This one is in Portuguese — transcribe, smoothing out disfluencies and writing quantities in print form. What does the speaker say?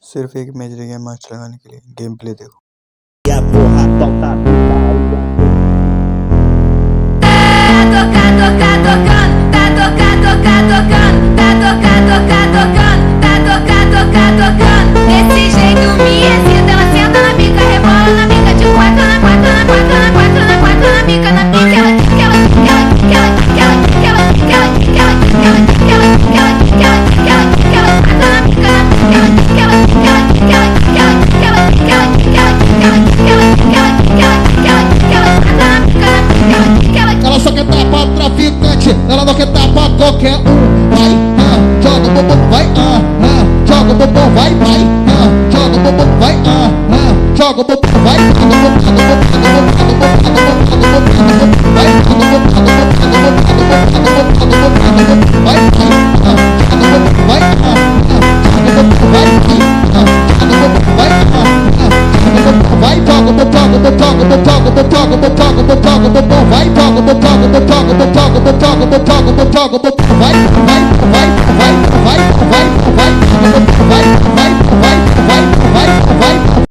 सिर्फ एक मैच रह गया मैच लगाने के लिए। गेम प्ले देखो। Desse jeito me excita, ela senta na bica, rebola na bica, de quatro na quatro na quatro na quatro na quatro na bica, na bica, ela só quer dar pra traficante, ela não quer dar pra qualquer um. Vai, joga o bumbum, vai, joga o bumbum, vai, joga o bumbum, vai, joga o bumbum, vai, vai,